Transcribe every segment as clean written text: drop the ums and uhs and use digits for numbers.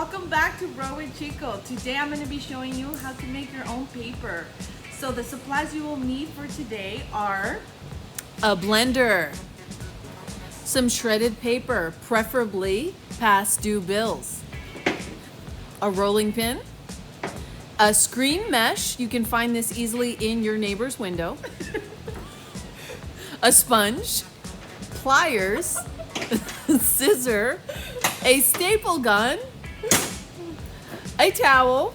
welcome back to Bro with Chico. Today I'm going to be showing you how to make your own paper. So the supplies you will need for today are a blender, some shredded paper, preferably past due bills, a rolling pin, a screen mesh, you can find this easily in your neighbor's window, a sponge, pliers, scissor, a staple gun, a towel,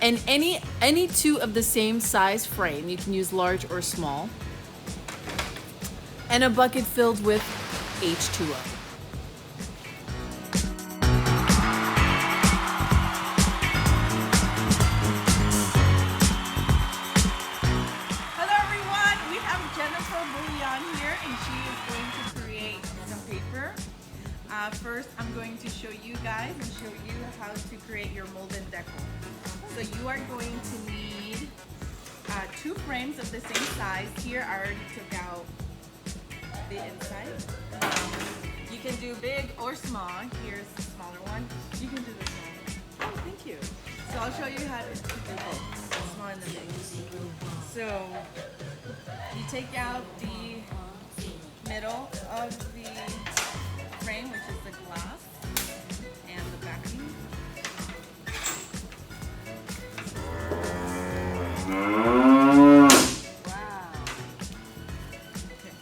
and any two of the same size frame. You can use large or small, and a bucket filled with H2O. Hello everyone, we have Jennifer Bouillon here and she is going to create some paper. First I'm going to show you guys and show you how to create your mold and deco. So you are going to need 2 frames of the same size. Here I already took out the inside. You can do big or small. Here's the smaller one. You can do the small one. Oh, thank you. So I'll show you how to do both, the small and the big. So you take out the middle of the frame, which is the glass, and the backing. Wow. Okay.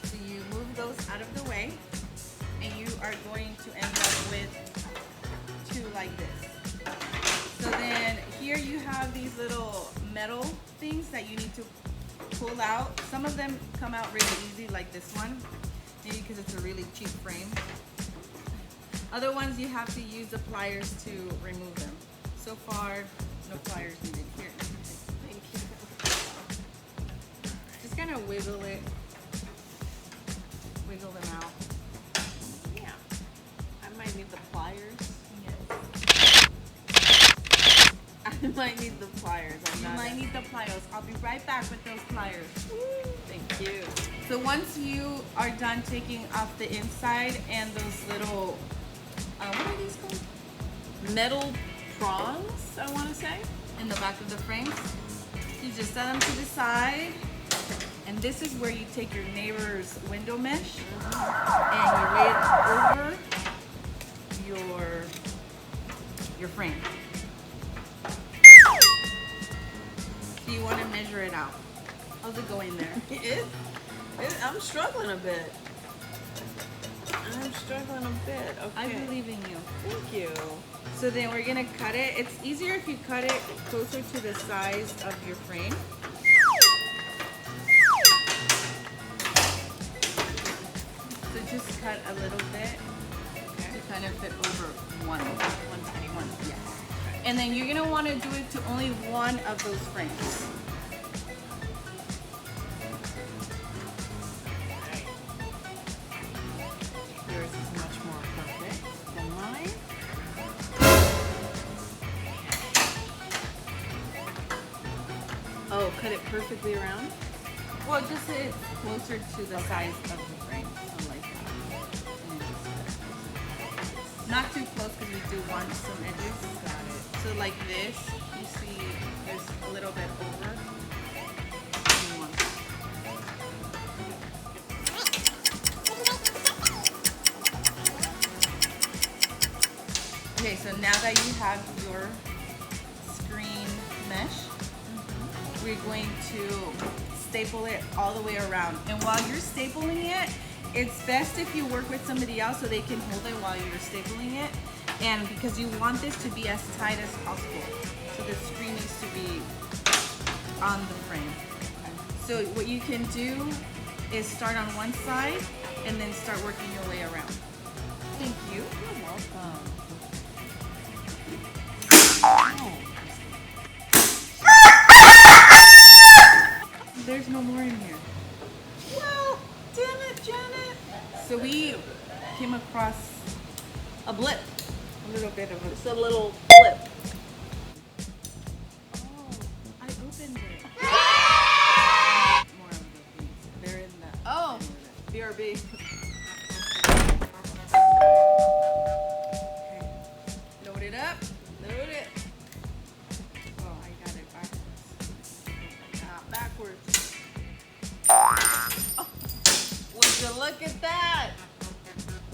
So you move those out of the way, and you are going to end up with 2 like this. So then here you have these little metal things that you need to pull out. Some of them come out really easy, like this one, maybe because it's a really cheap frame. Other ones you have to use the pliers to remove them. So far, no pliers needed. Here, thank you. Just kind of wiggle it, wiggle them out. Yeah, I might need the pliers. Yes. I might need the pliers. You might need the pliers. I'll be right back with those pliers. Thank you. So once you are done taking off the inside and those little, what are these called? Metal prongs, I want to say. In the back of the frames, you just set them to the side. And this is where you take your neighbor's window mesh and you lay it over your frame. So you want to measure it out. How's it going there? I'm struggling a bit. I'm struggling a bit. Okay. I believe in you. Thank you. So then we're gonna cut it. It's easier if you cut it closer to the size of your frame. So just cut a little bit to kind of fit over one tiny one. Yes. And then you're gonna want to do it to only one of those frames. Yours is much more perfect than mine. Oh, cut it perfectly around? Well, just so it's closer to the size of the frame, so like that. And then just cut it closer. Not too close because we do want some edges. Got it. So like this, you see there's a little bit over. You want Okay, so now that you have your screen mesh, we're going to staple it all the way around. And while you're stapling it, it's best if you work with somebody else so they can hold it while you're stapling it. And because you want this to be as tight as possible. So the screen needs to be on the frame. So what you can do is start on one side and then start working your way around. Thank you. You're welcome. There's no more in here. Well, damn it, Janet. So we came across A blip. a little bit of It's a little blip. Oh, I opened it. More of the things. They're in the. Oh, BRB. Okay. Load it Look at that.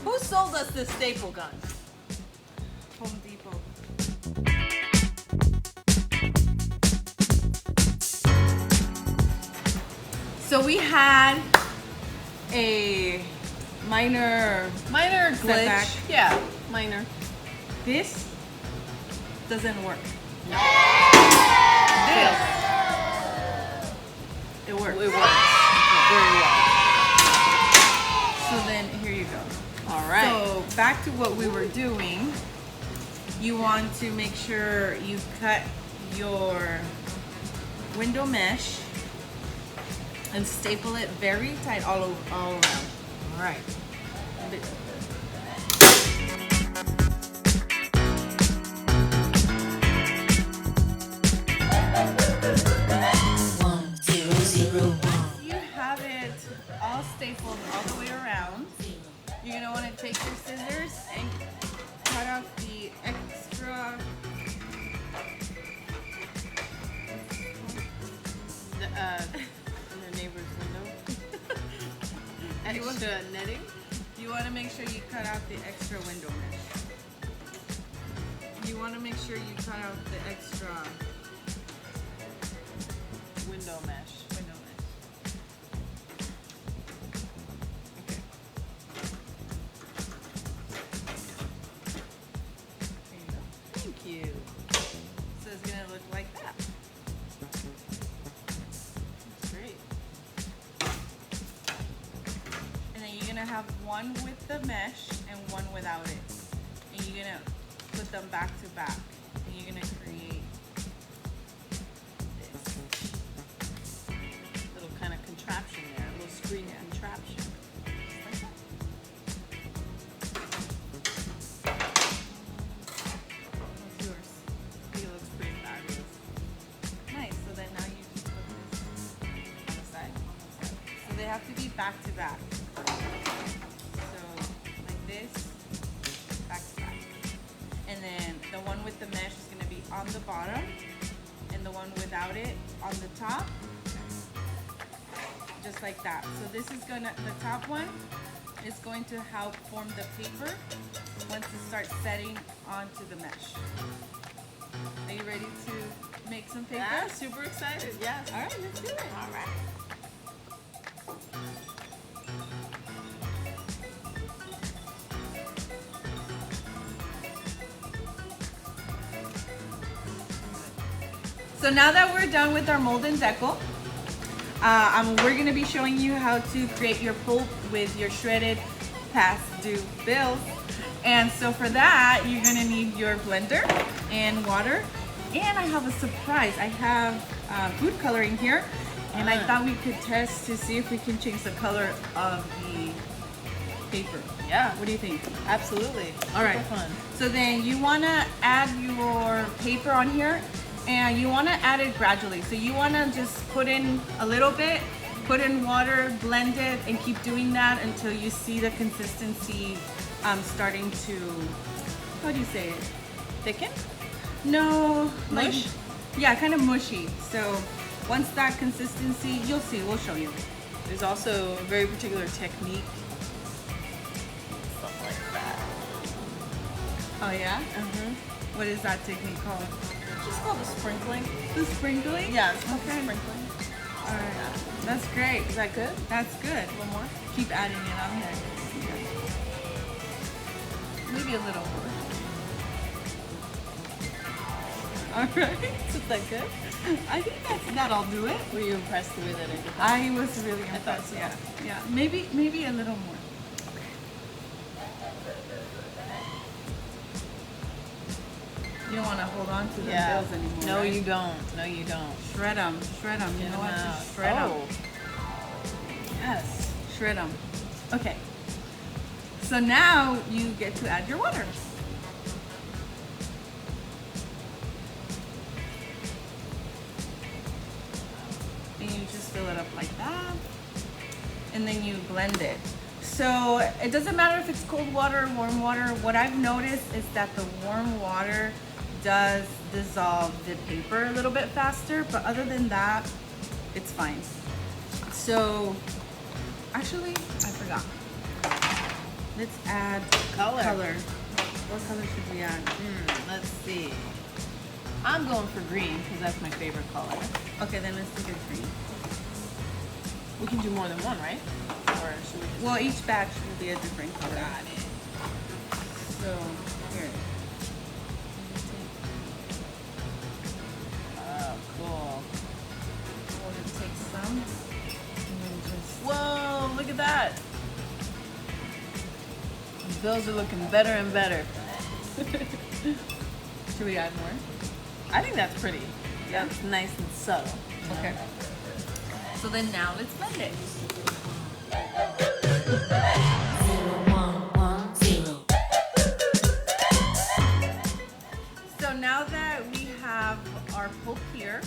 Who sold us this staple gun? Home Depot. So we had a minor Glitch. setback. Yeah, minor. This doesn't work. No. This, it works. It works very well. So then here you go. All right. So back to what we were doing. You want to make sure you cut your window mesh and staple it very tight all around. All right. You have it all stapled all the way around. You're gonna want to take your scissors and cut off the extra. The neighbor's window. Extra netting. You want to make sure you cut out the extra window mesh. You want to make sure you cut out the extra Window mesh. window mesh. Okay. There you go. Thank you. So it's gonna look like that. That's great. And then you're gonna have one with the mesh and one without it. And you're gonna put them back to back. And you're gonna create this. Little kind of contraption there. A little screen contraption. Just like that. What's yours? I think it looks pretty fabulous. Nice. So then now you just put this on the side. So they have to be back to back. So like this, back to back. And then the one with the mesh is gonna be on the bottom, and the one without it on the top. Just like that. So this is gonna, the top one is going to help form the paper once it starts setting onto the mesh. Are you ready to make some paper? Yeah, super excited. Yes. All right, let's do it. All right. So now that we're done with our mold and deco, we're going to be showing you how to create your pulp with your shredded past due bills. And so for that, you're going to need your blender and water. And I have a surprise. I have food coloring here, and I thought we could test to see if we can change the color of the paper. Yeah. What do you think? Absolutely. All right. Super fun. So then you want to add your paper on here, and you want to add it gradually. So you want to just put in a little bit, put in water, blend it, and keep doing that until you see the consistency starting to, how do you say it? Thicken? No. Mush? Yeah, kind of mushy. So once that consistency, you'll see, we'll show you. There's also a very particular technique. Stuff like that. Oh yeah? Mm-hmm. What is that technique called? It's called the sprinkling. The sprinkling? Yeah, it's called Okay. sprinkling. All right. That's great. Is that good? That's good. A little more? Keep adding it on there. Maybe a little more. All right. Is that good? I think that'll do it. Were you impressed the way that I did that? I was really I impressed. thought so. Yeah. Yeah. Maybe a little more. You don't want to hold on to the bills anymore. No, right? you don't. No, you don't. Shred them. Shred them. You Get know 'em what? out. Just shred them. Oh. Yes. Shred them. Okay. So now you get to add your water. And you just fill it up like that. And then you blend it. So it doesn't matter if it's cold water or warm water. What I've noticed is that the warm water does dissolve the paper a little bit faster, but other than that, it's fine. So actually, I forgot. Let's add Color. What color should we add? Let's see. I'm going for green because that's my favorite color. Okay, then let's take a green. We can do more than one, right? Or should we just... Well, each batch will be a different color. Got it. So, here. Oh, cool. We'll just take some and then just... Whoa, look at that. The bills are looking better and better. Should we add more? I think that's pretty. Yeah. That's nice and subtle. you know? Okay. So then now let's blend it. 0 1 1 0. So now that we have our pulp here,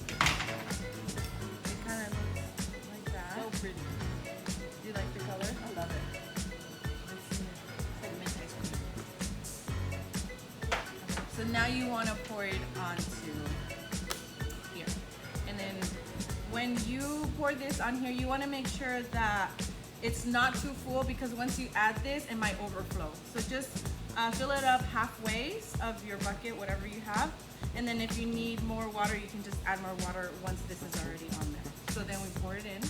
it kind of looks like that. So pretty. Do you like the color? I love it. Let's see. It's like mint ice cream. So now you want to pour it onto here. And then when you pour this on here, you want to make sure that it's not too full because once you add this, it might overflow. So just fill it up halfway of your bucket, whatever you have. And then if you need more water, you can just add more water once this is already on there. So then we pour it in.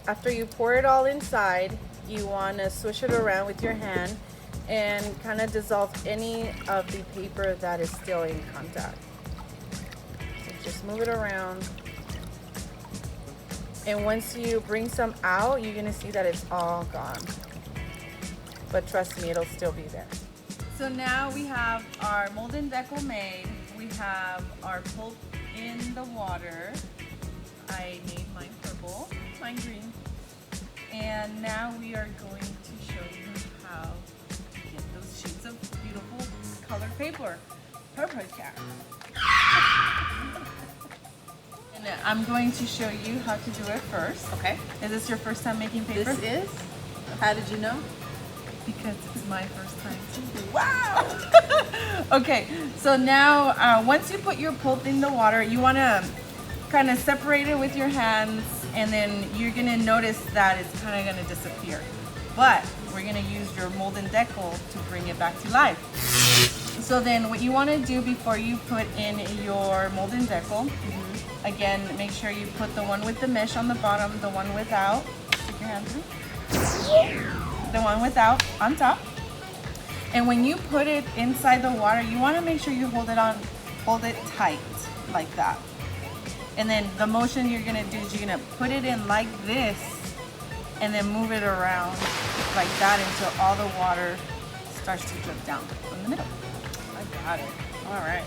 After you pour it all inside, you want to swish it around with your hand and kind of dissolve any of the paper that is still in contact. So just move it around. And once you bring some out, you're going to see that it's all gone. But trust me, it'll still be there. So now we have our mold and deco made. We have our pulp in the water. I made mine purple, mine green. And now we are going to show you how to get those sheets of beautiful colored paper. Perfect. And I'm going to show you how to do it first. Okay. Is this your first time making paper? This is? How did you know? Because it's my first time too. Wow! Okay, so now once you put your pulp in the water, you want to kind of separate it with your hands, and then you're going to notice that it's kind of going to disappear. But we're going to use your mold and deco to bring it back to life. So then what you want to do before you put in your mold and deco, again, make sure you put the one with the mesh on the bottom, the one without. Stick your hand through. The one without on top. And when you put it inside the water, you want to make sure you hold it tight like that. And then the motion you're gonna do is you're gonna put it in like this and then move it around like that until all the water starts to drip down from the middle. I got it. All right.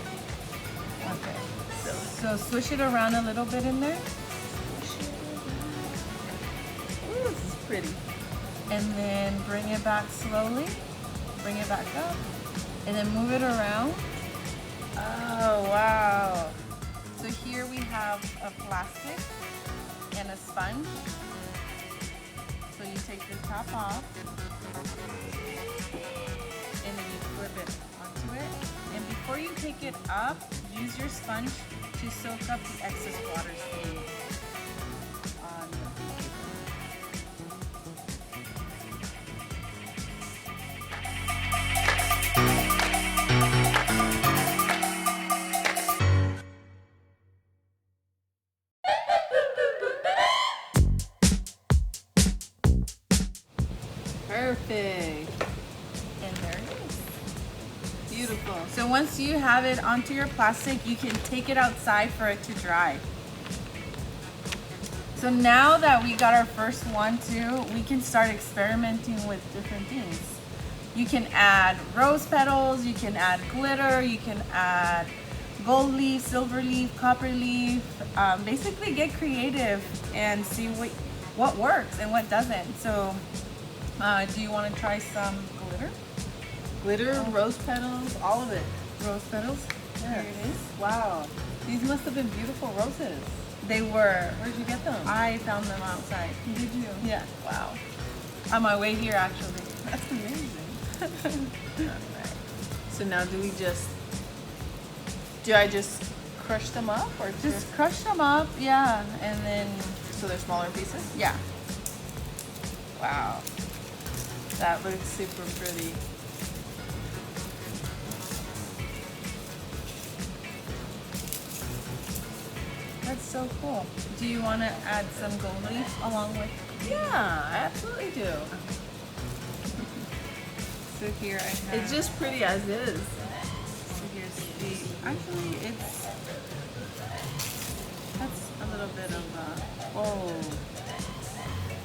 Okay. So swish it around a little bit in there. Ooh, this is pretty. And then bring it back slowly. Bring it back up. And then move it around. Oh, wow. So here we have a plastic and a sponge. So you take the top off. And then you flip it onto it. And before you take it up, use your sponge to soak up the excess water stain on the paper. Perfect. And there it is. Beautiful. So once you have it onto your plastic, you can take it outside for it to dry. So now that we got our first one too, we can start experimenting with different things. You can add rose petals, you can add glitter, you can add gold leaf, silver leaf, copper leaf. Basically get creative and see what works and what doesn't. So do you want to try some glitter? Glitter, rose petals, all of it. Rose petals? Yes. Here it is. Wow. These must have been beautiful roses. They were. Where'd you get them? I found them outside. Did you? Yeah. Wow. On my way here, actually. That's amazing. Alright. So now do I just crush them up, or Just crush them up, yeah, and then so they're smaller pieces? yeah. Wow. That looks super pretty. That's so cool. Do you want to add some gold leaf along with? Yeah, I absolutely do. So here I have. It's just pretty as is. So here's the. Actually, that's a little bit of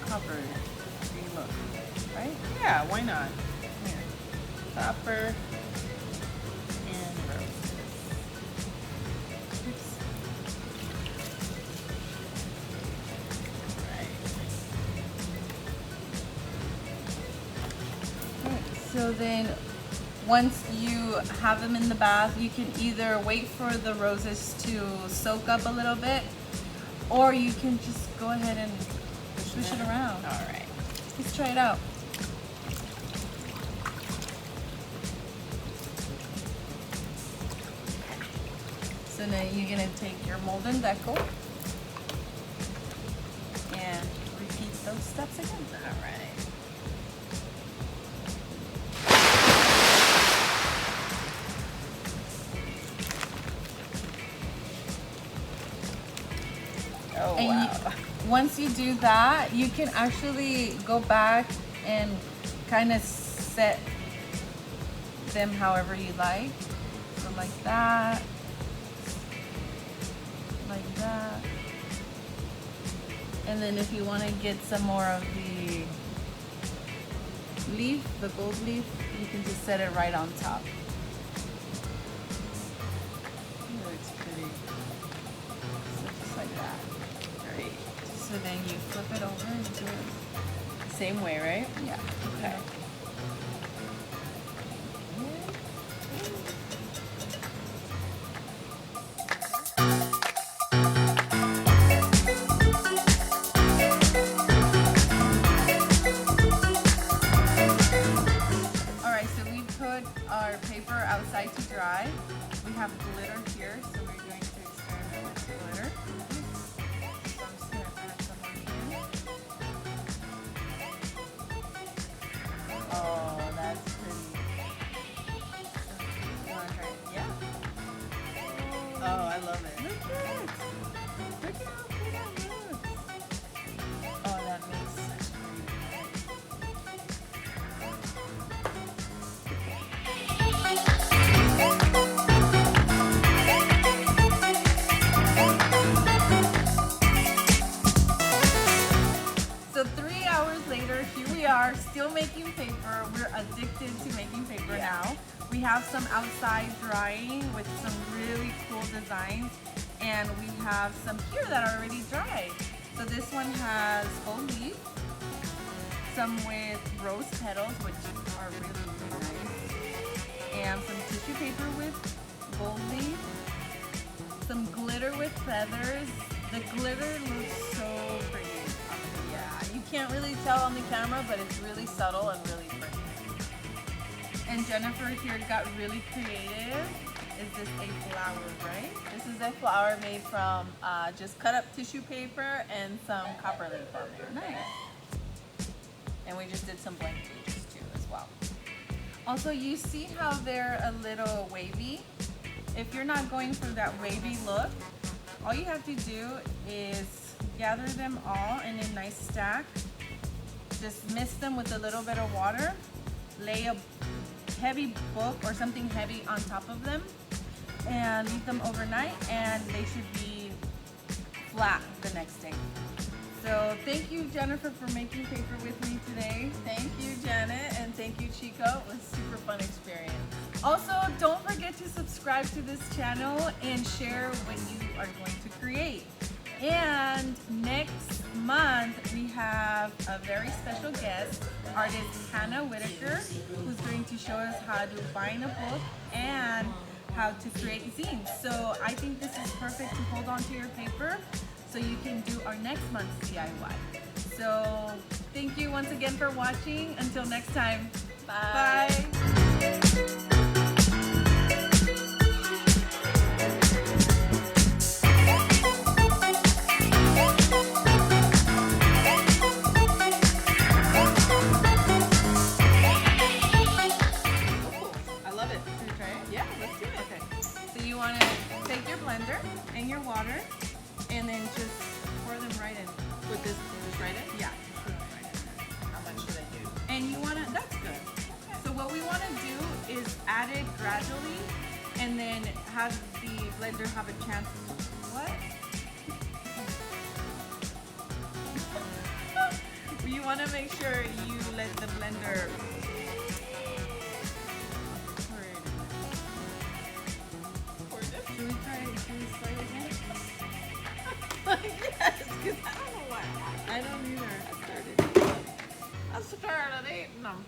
copper. Look, right? Yeah, why not? Here, copper and rose. Oops. So then once you have them in the bath, you can either wait for the roses to soak up a little bit, or you can just go ahead and swish it around. All right. Let's try it out. So now you're gonna take your mold and Deco and repeat those steps again. All right. Oh, And wow. once you do that, you can actually go back and kind of set them however you like. So like that, like that. And then if you want to get some more of the leaf, the gold leaf, you can just set it right on top. That looks pretty. So just like that. Great. So then you flip it over and do it. Same way, right? Yeah. Okay. Alright, so we put our paper outside to dry. We have glitter here, so we're going to experiment with glitter. So I'm just going to add some on here. Oh, that's pretty. You want to try it? Yeah. Oh, I love it. Look at it. Look at how pretty that looks. Oh, that makes sense. So 3 hours later, here we are, still making paper. We're addicted to making paper now. We have some outside drying with some really cool designs, and we have some here that are already dried. So this one has gold leaf, some with rose petals, which are really, really nice, and some tissue paper with gold leaf, some glitter with feathers. The glitter looks so pretty. Yeah, you can't really tell on the camera, but it's really subtle and really pretty. And Jennifer here got really creative. Is this a flower, right? This is a flower made from just cut up tissue paper and some copper leaf on there. Nice. And we just did some blank pages too as well. Also, you see how they're a little wavy? If you're not going for that wavy look, all you have to do is gather them all in a nice stack. Just mist them with a little bit of water. Lay a heavy book or something heavy on top of them and leave them overnight, and they should be flat the next day. So thank you, Jennifer, for making paper with me today. Thank you, Janet, and thank you, Chico. It was a super fun experience. Also, don't forget to subscribe to this channel and share what you are going to create. And next month, we have a very special guest, artist Hannah Whitaker, who's going to show us how to bind a book and how to create zines. So I think this is perfect to hold on to your paper so you can do our next month's DIY. So thank you once again for watching. Until next time, Bye. bye. you want to take your blender and your water and then just pour them right in. With this just right in? Yeah. Put them right in there. How much should I do? And you want to, that's good. So what we want to do is add it gradually and then have the blender have a chance. What? You want to make sure you let the blender. Should we start again? Yes, because I don't know why. I don't either. I started eating them.